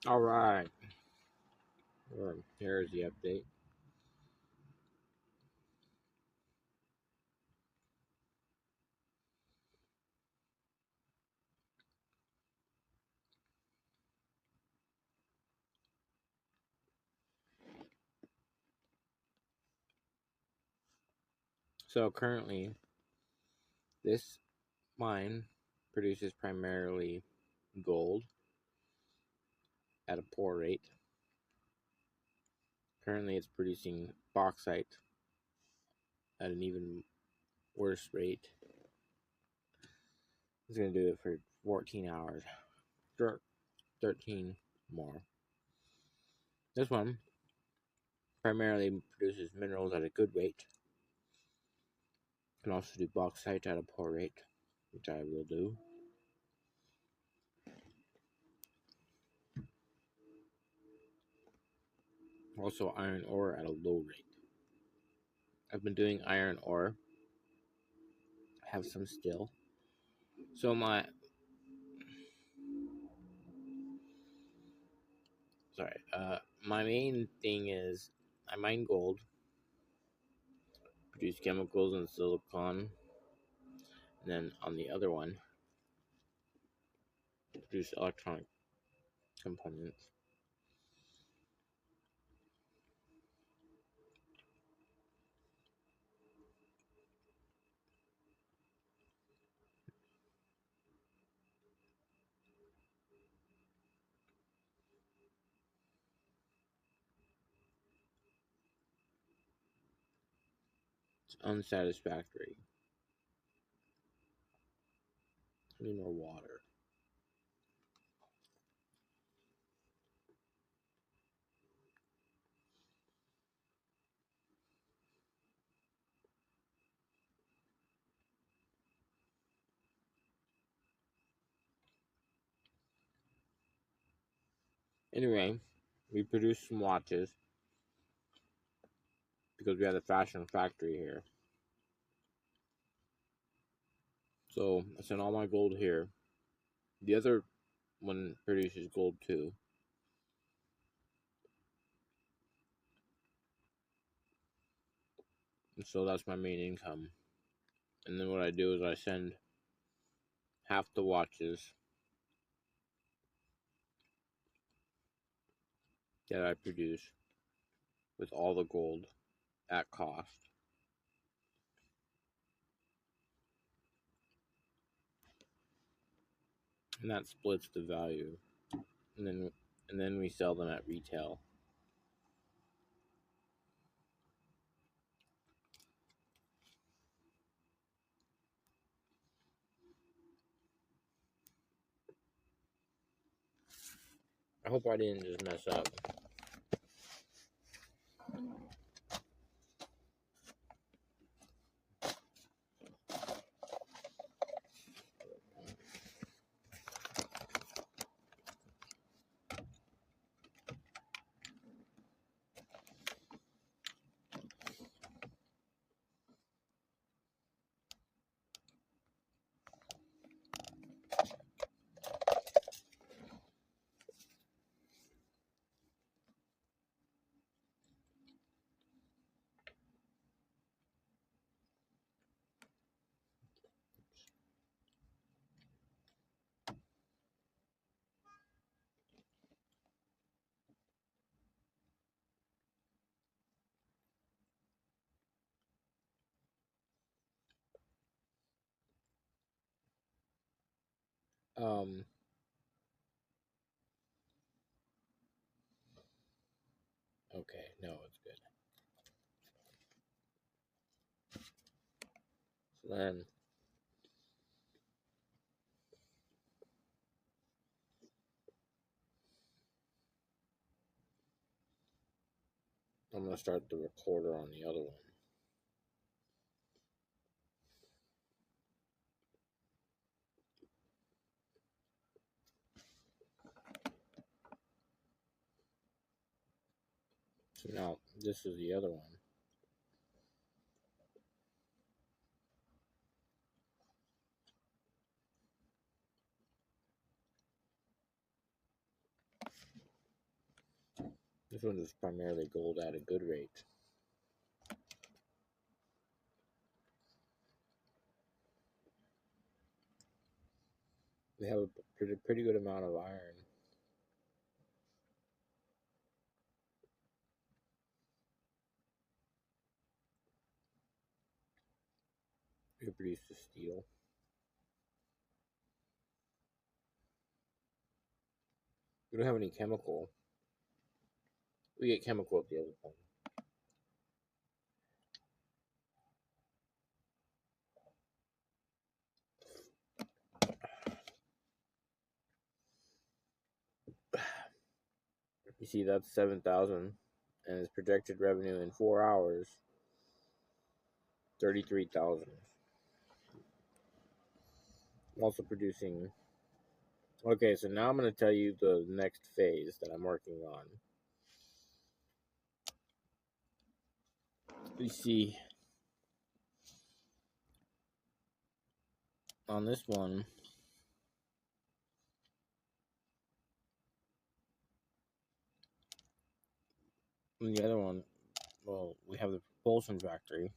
All right, here's the update. So currently, this mine produces primarily gold at a poor rate. Currently, it's producing bauxite at an even worse rate. It's going to do it for 14 hours, 13 more. This one primarily produces minerals at a good rate. Can also do bauxite at a poor rate, which I will do. Also, iron ore at a low rate. I've been doing iron ore. I have some still. So my main thing is I mine gold, produce chemicals and silicon, and then on the other one, produce electronic components. It's unsatisfactory. I need more water. Anyway, we produce some watches because we have the fashion factory here. So I sent all my gold here. The other one produces gold too. And so that's my main income. And then what I do is I send half the watches that I produce with all the gold at cost. And that splits the value. And then we sell them at retail. I hope I didn't just mess up. Um, okay, no, it's good. So then I'm going to start the recorder on the other one. So now this is the other one. This one is primarily gold at a good rate. We have a pretty good amount of iron. We produce the steel. We don't have any chemical. We get chemical at the other point. You see, that's 7,000, and its projected revenue in 4 hours, 33,000. I'm also producing. Okay, so now I'm going to tell you the next phase that I'm working on. You see, on this one, and the other one, well, we have the propulsion factory.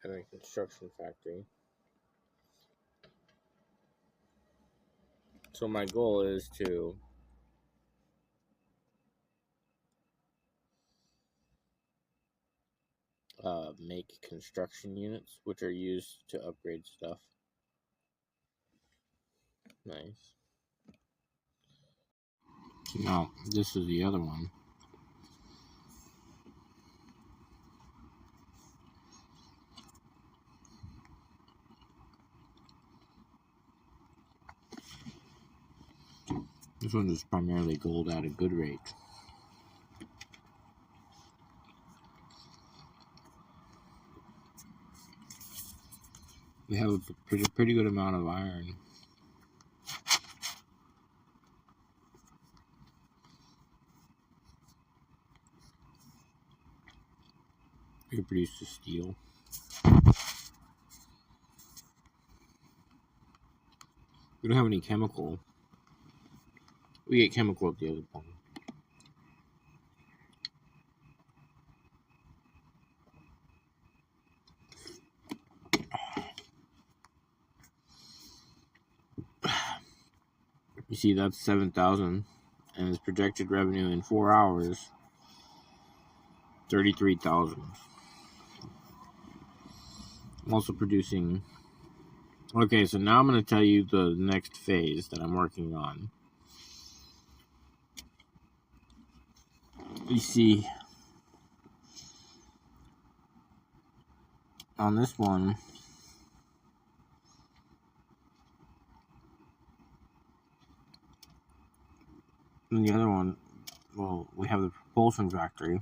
And a construction factory. So my goal is to make construction units, which are used to upgrade stuff. Nice. So now, this is the other one. This one is primarily gold at a good rate. We have a pretty good amount of iron. We produce the steel. We don't have any chemical. We get chemical at the other point. You see, that's 7,000, and its projected revenue in 4 hours, 33,000. I'm also producing. Okay, so now I'm going to tell you the next phase that I'm working on. You see, on this one, and the other one, well, we have the propulsion factory.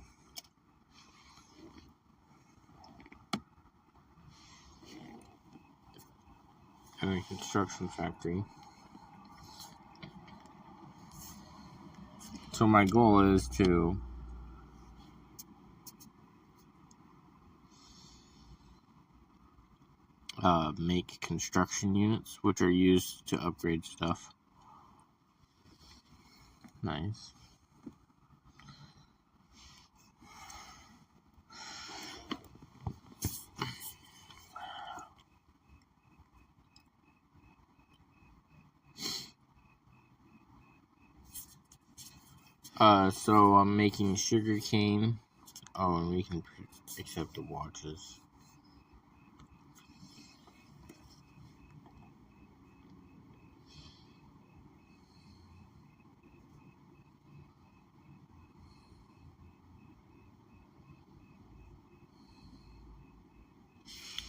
And a construction factory. So my goal is to make construction units, which are used to upgrade stuff. Nice. So I'm making sugar cane. Oh, and we can accept the watches.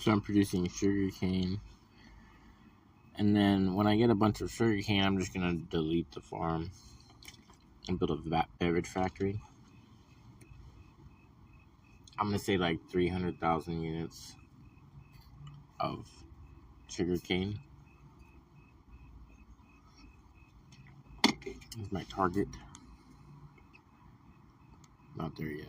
So I'm producing sugar cane. And then when I get a bunch of sugar cane, I'm just going to delete the farm and build a beverage factory. I'm going to say like 300,000 units of sugar cane. Here's my target. Not there yet.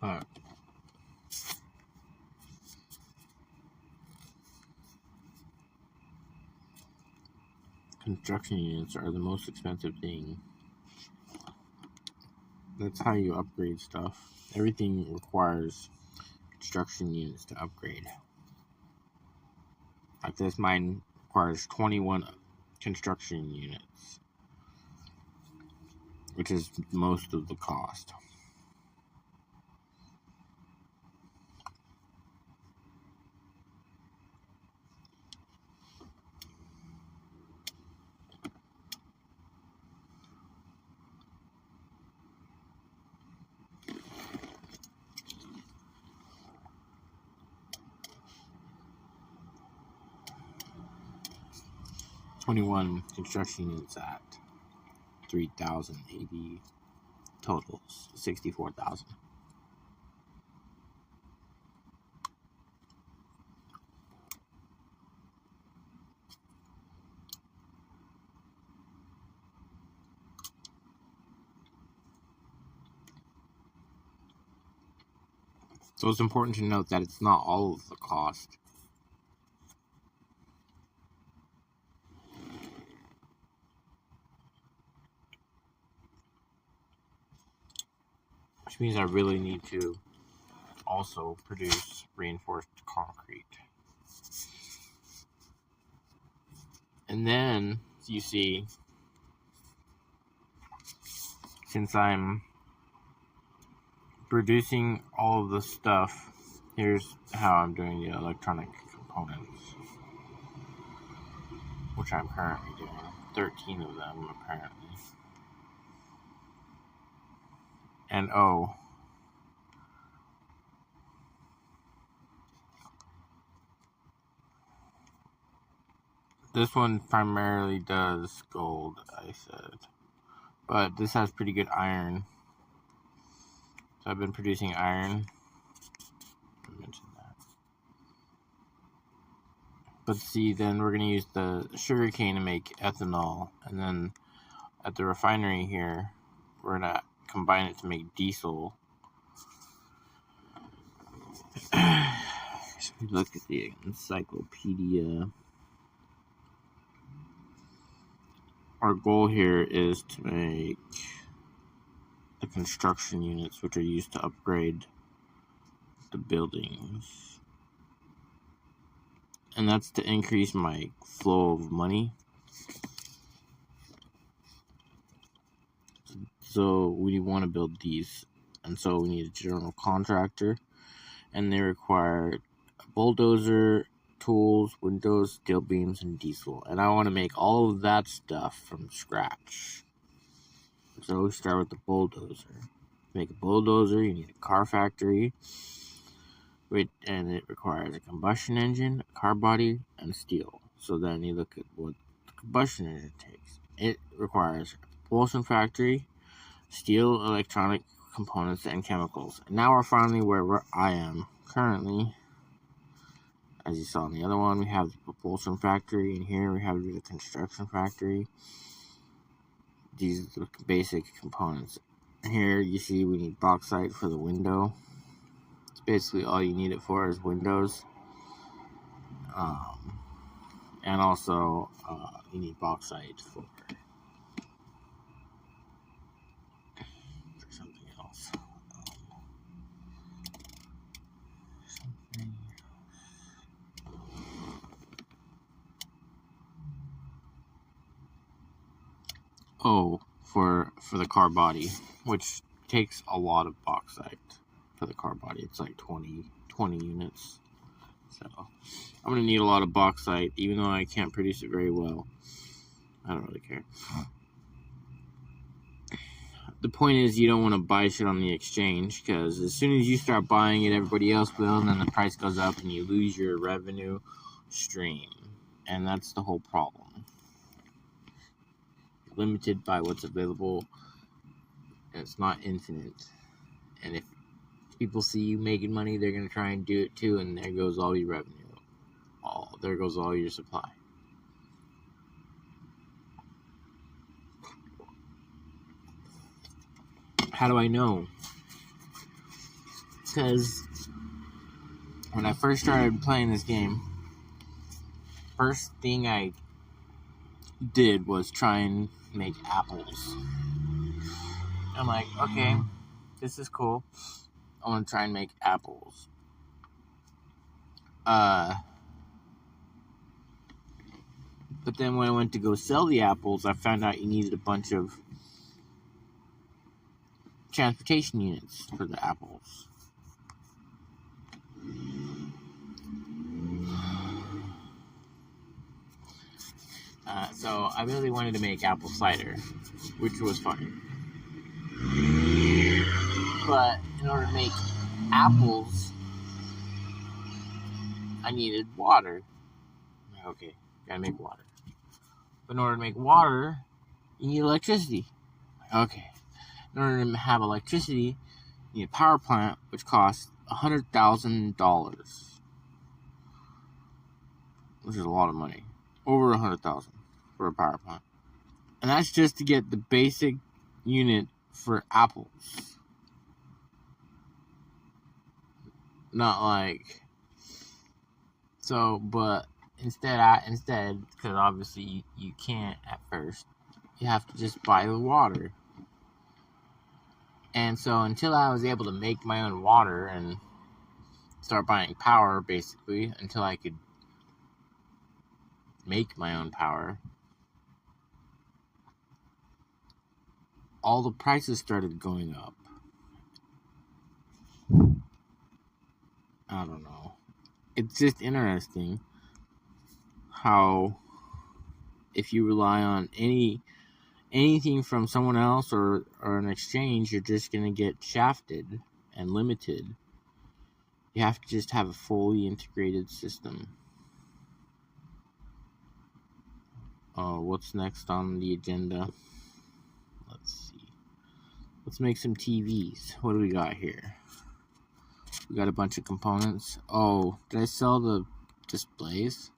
But construction units are the most expensive thing. That's how you upgrade stuff. Everything requires construction units to upgrade. Like this mine requires 21 construction units, which is most of the cost. $21 construction units at 3,080 totals, 64,000. So it's important to note that it's not all of the cost. Which means I really need to also produce reinforced concrete. And then, you see, since I'm producing all of the stuff, here's how I'm doing the electronic components, which I'm currently doing 13 of them apparently. And oh, this one primarily does gold, I said, but this has pretty good iron. So I've been producing iron. I mentioned that. But see, then we're going to use the sugarcane to make ethanol, and then at the refinery here, we're going to combine it to make diesel. So we look at the encyclopedia. Our goal here is to make the construction units, which are used to upgrade the buildings. And that's to increase my flow of money. So we want to build these, and so we need a general contractor, and they require a bulldozer, tools, windows, steel beams, and diesel. And I want to make all of that stuff from scratch. So we start with the bulldozer. To make a bulldozer, you need a car factory, and it requires a combustion engine, a car body, and steel. So then you look at what the combustion engine takes. It requires a propulsion factory, steel, electronic components, and chemicals. And now we're finally where I am currently. As you saw in the other one, we have the propulsion factory, and here we have the construction factory. These are the basic components. Here you see we need bauxite for the window. It's basically all you need it for is windows. And also you need bauxite for something else. For the car body, which takes a lot of bauxite for the car body. It's like 20 units. So I'm going to need a lot of bauxite, even though I can't produce it very well. I don't really care. The point is, you don't want to buy shit on the exchange, because as soon as you start buying it, everybody else will, and then the price goes up and you lose your revenue stream. And that's the whole problem. You're limited by what's available, and it's not infinite. And if people see you making money, they're going to try and do it too, and there goes all your revenue. There goes all your supply. How do I know? Because when I first started playing this game, first thing I did was try and make apples. I'm like, okay, this is cool. I want to try and make apples. But then when I went to go sell the apples, I found out you needed a bunch of transportation units for the apples. So I really wanted to make apple cider, which was fun. But in order to make apples, I needed water. Okay, gotta make water. But in order to make water, you need electricity. Okay. In order to have electricity, you need a power plant, which costs $100,000. Which is a lot of money. Over $100,000 for a power plant. And that's just to get the basic unit for apples. Not like... So, but instead, because obviously you can't at first, you have to just buy the water. And so until I was able to make my own water and start buying power, basically, until I could make my own power, all the prices started going up. I don't know. It's just interesting how if you rely on anything from someone else or an exchange, you're just going to get shafted and limited. You have to just have a fully integrated system. What's next on the agenda? Let's see. Let's make some TVs. What do we got here? We got a bunch of components. Oh, did I sell the displays?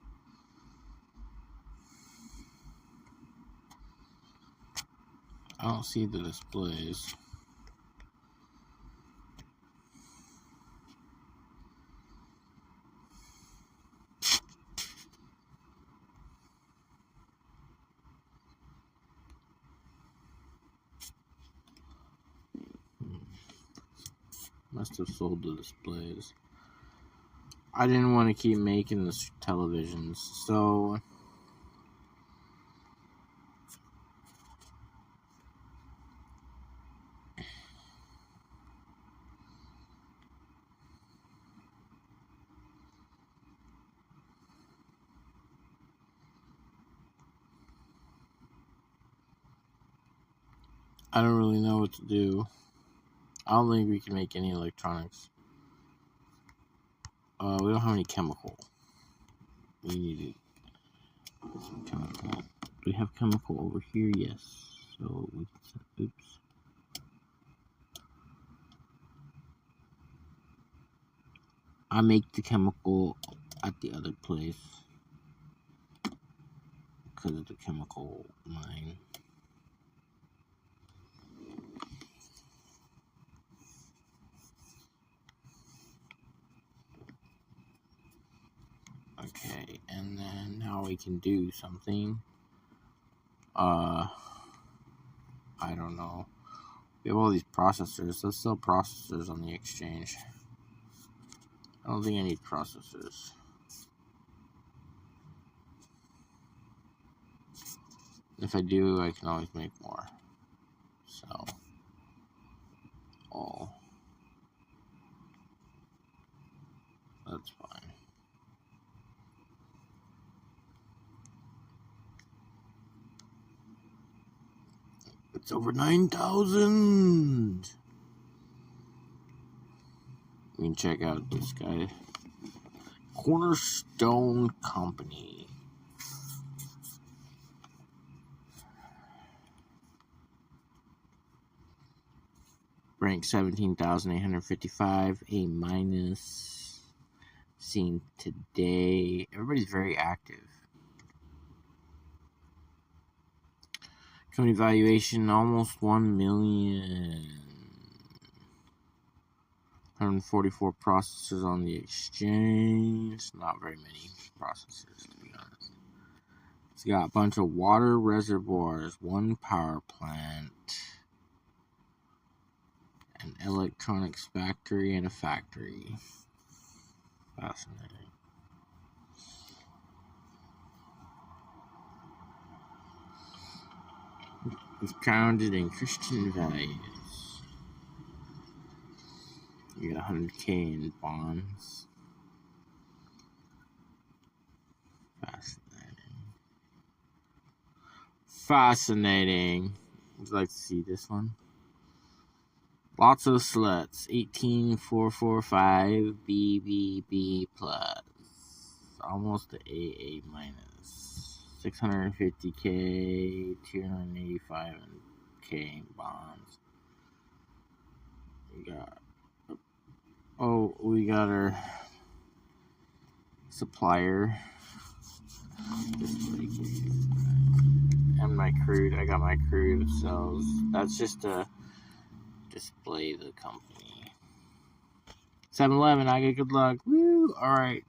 I don't see the displays. Must have sold the displays. I didn't want to keep making the televisions, so I don't really know what to do. I don't think we can make any electronics. We don't have any chemical. We need some chemical. Do we have chemical over here? Yes. So we can. Oops. I make the chemical at the other place because of the chemical mine. Okay, and then now we can do something. I don't know. We have all these processors. Let's sell processors on the exchange. I don't think I need processors. If I do, I can always make more. So, all. That's fine. It's over 9,000. You can check out this guy. Cornerstone Company. Rank 17,855. A minus. Seen today. Everybody's very active. Company valuation almost 1 million. 144 processors on the exchange. Not very many processors, to be honest. It's got a bunch of water reservoirs, one power plant, an electronics factory, and a factory. Fascinating. It's grounded in Christian values. You got 100K in bonds. Fascinating. Would you like to see this one? Lots of sluts. 18445 BBB plus. Almost the AA minus. 650K, 285K in bonds. We got our supplier. And my crude. I got my crude cells. That's just to display the company. 7-Eleven, I get good luck. Woo! Alright.